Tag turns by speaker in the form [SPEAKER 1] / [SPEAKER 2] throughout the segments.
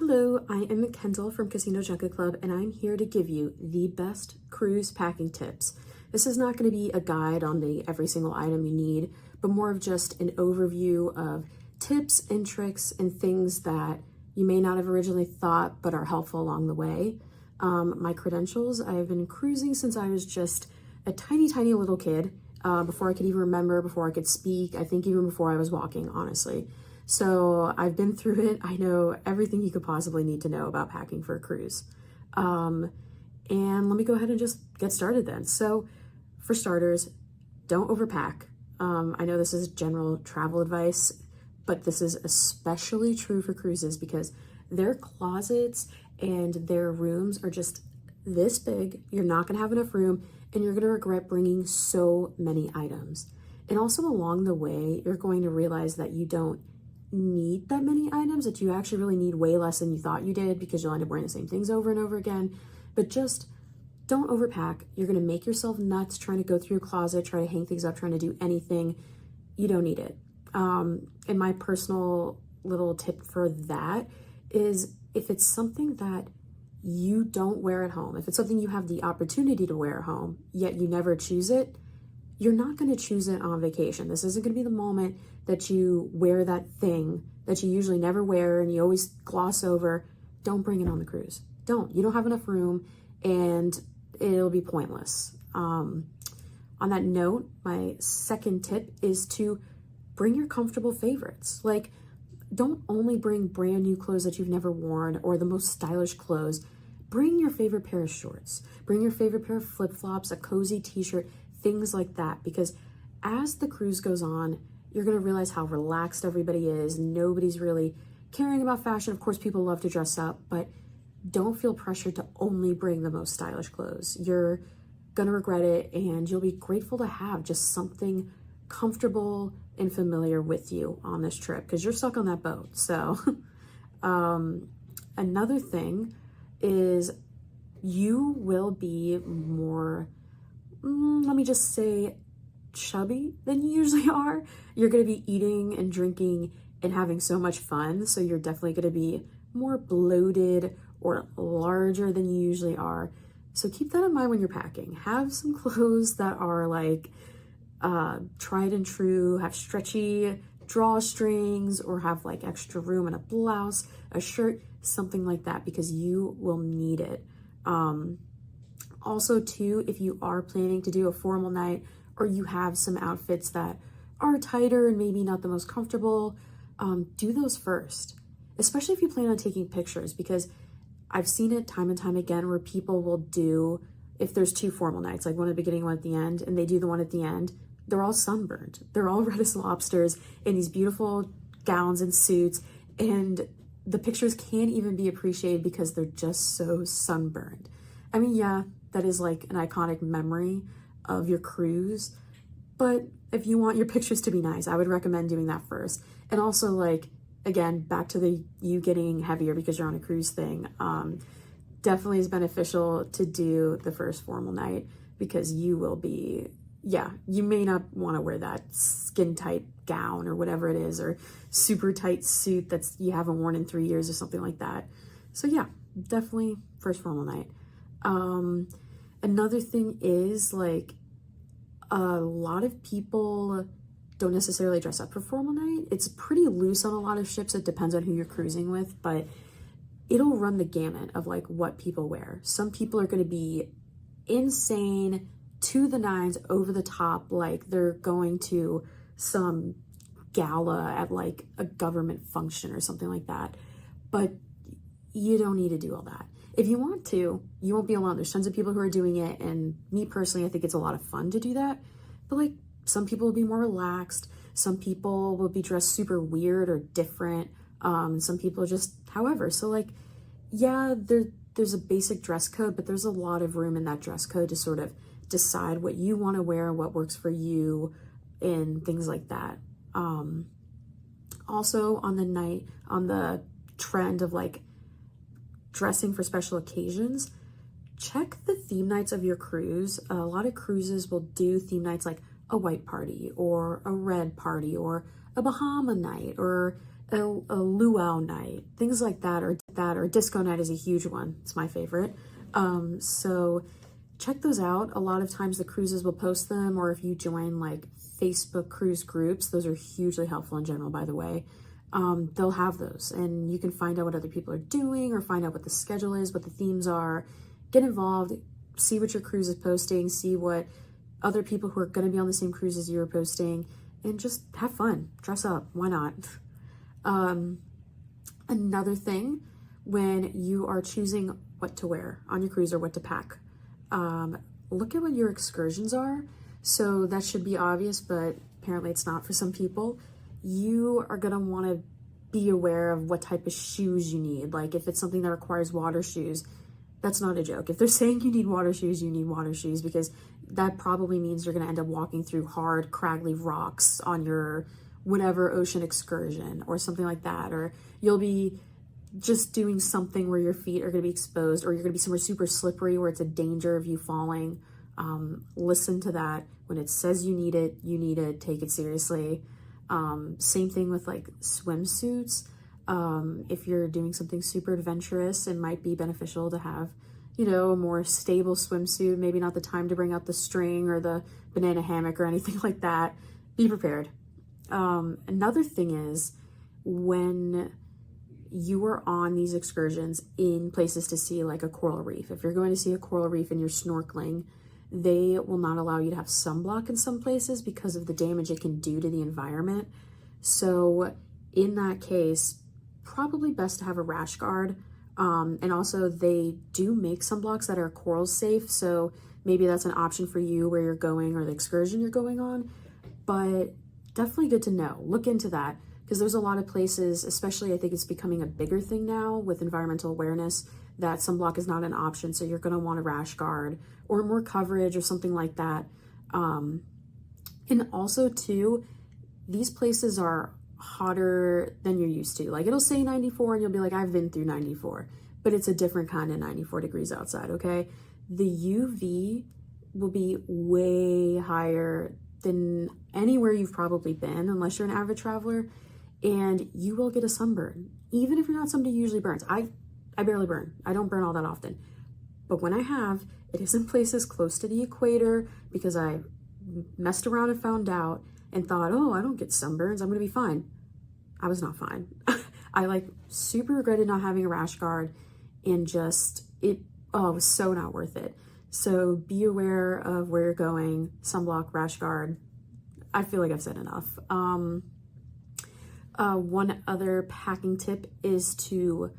[SPEAKER 1] Hello, I am Kendal from Casino Junket Club, and I'm here to give you the best cruise packing tips. This is not going to be a guide on every single item you need, but more of just an overview of tips and tricks and things that you may not have originally thought but are helpful along the way. My credentials, I've been cruising since I was just a tiny little kid, before I could even remember, before I could speak, I think even before I was walking, honestly. So I've been through it. I know everything you could possibly need to know about packing for a cruise. And let me go ahead and just get started then. So for starters, don't overpack. I know this is general travel advice, but this is especially true for cruises because their closets and their rooms are just this big. You're not gonna have enough room and you're gonna regret bringing so many items. And also along the way, you're going to realize that you don't need that many items, that you actually really need way less than you thought you did because you'll end up wearing the same things over and over again. But just don't overpack. You're going to make yourself nuts trying to go through your closet, try to hang things up, trying to do anything. You don't need it. And my personal little tip for that is if it's something that you don't wear at home, if it's something you have the opportunity to wear at home, yet you never choose it, you're not going to choose it on vacation. This isn't going to be the moment that you wear that thing that you usually never wear and you always gloss over. Don't bring it on the cruise. Don't. You don't have enough room and it'll be pointless. On that note, my second tip is to bring your comfortable favorites. Like, don't only bring brand new clothes that you've never worn or the most stylish clothes. Bring your favorite pair of shorts. Bring your favorite pair of flip-flops, a cozy t-shirt, things like that. Because as the cruise goes on, you're going to realize how relaxed everybody is. Nobody's really caring about fashion. Of course, people love to dress up, but don't feel pressured to only bring the most stylish clothes. You're going to regret it, and you'll be grateful to have just something comfortable and familiar with you on this trip because you're stuck on that boat. So another thing is you will be more, let me just say, chubby than you usually are. You're going to be eating and drinking and having so much fun, so you're definitely going to be more bloated or larger than you usually are. So keep that in mind when you're packing. Have some clothes that are like tried and true, have stretchy drawstrings, or have like extra room in a blouse, a shirt, something like that, because you will need it. Also too, if you are planning to do a formal night or you have some outfits that are tighter and maybe not the most comfortable, do those first, especially if you plan on taking pictures, because I've seen it time and time again where people will do, if there's two formal nights, like one at the beginning, one at the end, and they do the one at the end, they're all sunburned. They're all red as lobsters in these beautiful gowns and suits, and the pictures can't even be appreciated because they're just so sunburned. I mean, yeah, that is like an iconic memory of your cruise, but if you want your pictures to be nice, I would recommend doing that first. And also, like, again, back to the you getting heavier because you're on a cruise thing, definitely is beneficial to do the first formal night because you will be, yeah, you may not want to wear that skin tight gown or whatever it is, or super tight suit that's you haven't worn in 3 years or something like that. So yeah, definitely first formal night. Another thing is, like, a lot of people don't necessarily dress up for formal night. It's pretty loose on a lot of ships. It depends on who you're cruising with, but it'll run the gamut of like what people wear. Some people are going to be insane, to the nines, over the top, like they're going to some gala at like a government function or something like that. But you don't need to do all that. If you want to, you won't be alone. There's tons of people who are doing it, and me personally, I think it's a lot of fun to do that. But like, some people will be more relaxed. Some people will be dressed super weird or different. Some people just however. So like, yeah, there's a basic dress code, but there's a lot of room in that dress code to sort of decide what you want to wear, what works for you, and things like that. Also on the trend of like dressing for special occasions, check the theme nights of your cruise. A lot of cruises will do theme nights like a white party or a red party or a Bahama night or a luau night, things like that, or disco night is a huge one. It's my favorite. So check those out. A lot of times the cruises will post them, or if you join like Facebook cruise groups, those are hugely helpful in general, by the way. They'll have those, and you can find out what other people are doing, or find out what the schedule is, what the themes are, get involved, see what your cruise is posting, see what other people who are going to be on the same cruise as you are posting, and just have fun, dress up, why not? Another thing, when you are choosing what to wear on your cruise or what to pack, look at what your excursions are. So that should be obvious, but apparently it's not for some people. You are going to want to be aware of what type of shoes you need. Like if it's something that requires water shoes, that's not a joke. If they're saying you need water shoes, you need water shoes, because that probably means you're going to end up walking through hard, craggly rocks on your whatever ocean excursion or something like that. Or you'll be just doing something where your feet are going to be exposed, or you're going to be somewhere super slippery where it's a danger of you falling. Listen to that. When it says you need it, take it seriously. Same thing with like swimsuits. If you're doing something super adventurous, it might be beneficial to have, you know, a more stable swimsuit. Maybe not the time to bring out the string or the banana hammock or anything like that. Be prepared. Another thing is, when you are on these excursions in places to see like a coral reef, if you're going to see a coral reef and you're snorkeling, they will not allow you to have sunblock in some places because of the damage it can do to the environment. So in that case, probably best to have a rash guard. And also they do make sunblocks that are coral safe. So maybe that's an option for you where you're going or the excursion you're going on, but definitely good to know. Look into that, because there's a lot of places, especially I think it's becoming a bigger thing now with environmental awareness, that sunblock is not an option. So you're going to want a rash guard or more coverage or something like that. And also too, these places are hotter than you're used to. Like it'll say 94 and you'll be like, I've been through 94, but it's a different kind of 94 degrees outside. Okay. The UV will be way higher than anywhere you've probably been, unless you're an avid traveler, and you will get a sunburn. Even if you're not somebody who usually burns. I barely burn. I don't burn all that often. But when I have, it is in places close to the equator, because I messed around and found out and thought, oh, I don't get sunburns, I'm gonna be fine. I was not fine. I like super regretted not having a rash guard, and just, it was so not worth it. So be aware of where you're going, sunblock, rash guard. I feel like I've said enough. One other packing tip is to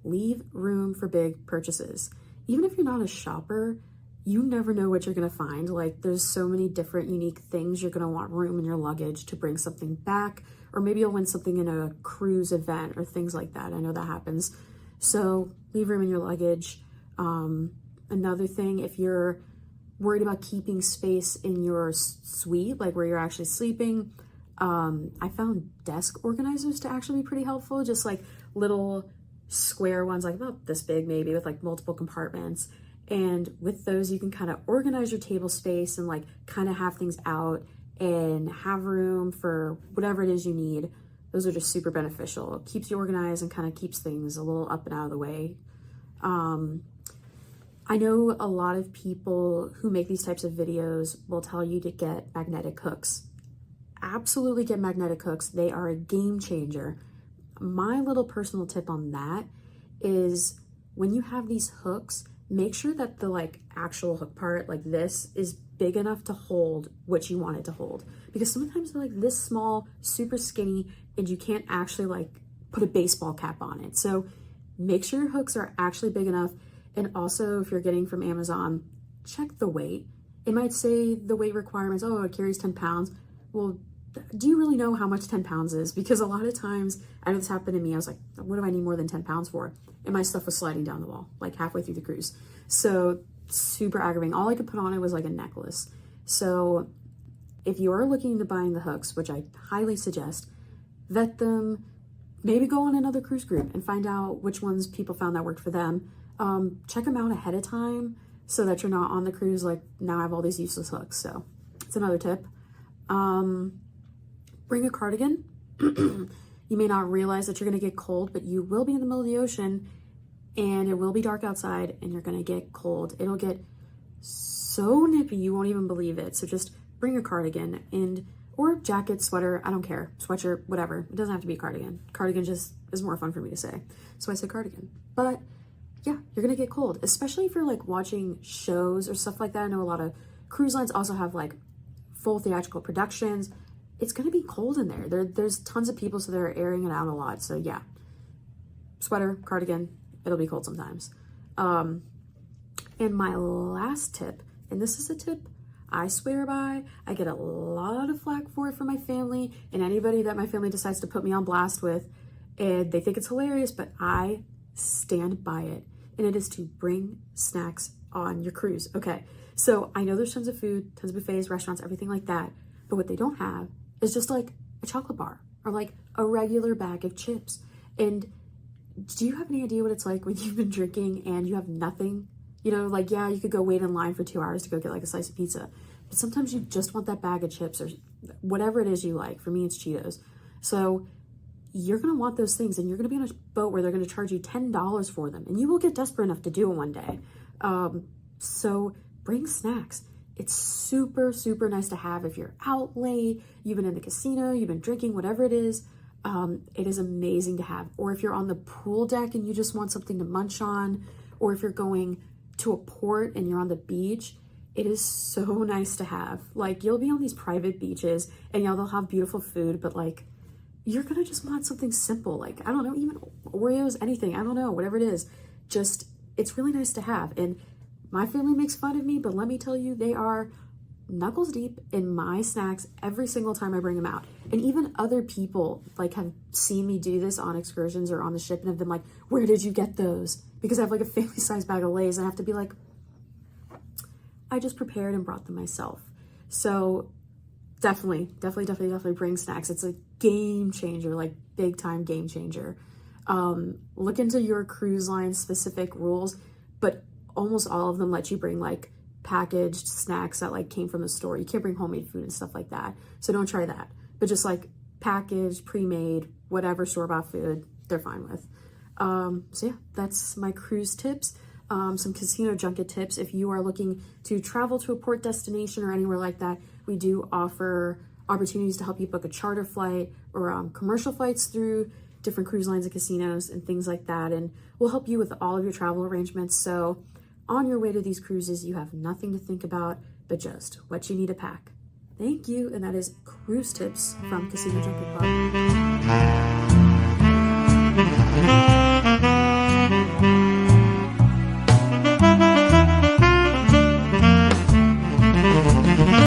[SPEAKER 1] leave room for big purchases. Even if you're not a shopper, you never know what you're gonna find. Like there's so many different unique things. You're gonna want room in your luggage to bring something back, or maybe you'll win something in a cruise event or things like that. I know that happens. So leave room in your luggage. Another thing, if you're worried about keeping space in your suite, like where you're actually sleeping, I found desk organizers to actually be pretty helpful. Just like little square ones, like about this big maybe, with like multiple compartments. And with those, you can kind of organize your table space and like kind of have things out and have room for whatever it is you need. Those are just super beneficial. It keeps you organized and kind of keeps things a little up and out of the way. I know a lot of people who make these types of videos will tell you to get magnetic hooks. Absolutely get magnetic hooks. They are a game changer. My little personal tip on that is, when you have these hooks, make sure that the like actual hook part, like this, is big enough to hold what you want it to hold. Because sometimes they're like this small, super skinny, and you can't actually like put a baseball cap on it. So make sure your hooks are actually big enough. And also, if you're getting from Amazon, check the weight. It might say the weight requirements, oh, it carries 10 pounds. Well, do you really know how much 10 pounds is? Because a lot of times, I know this happened to me, I was like, what do I need more than 10 pounds for? And my stuff was sliding down the wall, like halfway through the cruise. So super aggravating. All I could put on it was like a necklace. So if you are looking into buying the hooks, which I highly suggest, vet them, maybe go on another cruise group and find out which ones people found that worked for them. Check them out ahead of time so that you're not on the cruise like, now I have all these useless hooks. So it's another tip. Bring a cardigan. You You may not realize that you're going to get cold, but you will be in the middle of the ocean and it will be dark outside and you're going to get cold. It'll get so nippy, you won't even believe it. So just bring your cardigan or jacket, sweater, I don't care, sweatshirt, whatever. It doesn't have to be a cardigan. Cardigan just is more fun for me to say. So I say cardigan. But yeah, you're going to get cold, especially if you're like watching shows or stuff like that. I know a lot of cruise lines also have like full theatrical productions. It's going to be cold in there. There's tons of people, so they're airing it out a lot. So yeah, sweater, cardigan, it'll be cold sometimes. And my last tip, and this is a tip I swear by, I get a lot of flack for it from my family and anybody that my family decides to put me on blast with, and they think it's hilarious, but I stand by it. And it is to bring snacks on your cruise. Okay, so I know there's tons of food, tons of buffets, restaurants, everything like that, but what they don't have is just like a chocolate bar or like a regular bag of chips. And do you have any idea what it's like when you've been drinking and you have nothing? You know, like, yeah, you could go wait in line for 2 hours to go get like a slice of pizza, but sometimes you just want that bag of chips or whatever it is you like. For me, it's Cheetos. So you're going to want those things, and you're going to be on a boat where they're going to charge you $10 for them, and you will get desperate enough to do it one day. So bring snacks. It's super, super nice to have if you're out late, you've been in the casino, you've been drinking, whatever it is. It is amazing to have. Or if you're on the pool deck and you just want something to munch on, or if you're going to a port and you're on the beach, it is so nice to have. Like, you'll be on these private beaches and they'll have beautiful food, but like, you're gonna just want something simple. Like, I don't know, even Oreos, anything, I don't know, whatever it is. Just, it's really nice to have. And my family makes fun of me, but let me tell you, they are knuckles deep in my snacks every single time I bring them out. And even other people like have seen me do this on excursions or on the ship and have been like, where did you get those? Because I have like a family size bag of Lay's and I have to be like, I just prepared and brought them myself. So definitely bring snacks. It's a game changer, like big time game changer. Look into your cruise line specific rules, but almost all of them let you bring like packaged snacks that like came from the store. You can't bring homemade food and stuff like that. So don't try that. But just like packaged, pre-made, whatever store-bought food, they're fine with. So yeah, that's my cruise tips. Some casino junket tips. If you are looking to travel to a port destination or anywhere like that, we do offer opportunities to help you book a charter flight or commercial flights through different cruise lines and casinos and things like that. And we'll help you with all of your travel arrangements. So on your way to these cruises, you have nothing to think about but just what you need to pack. Thank you. And that is Cruise Tips from Casino Junket Club.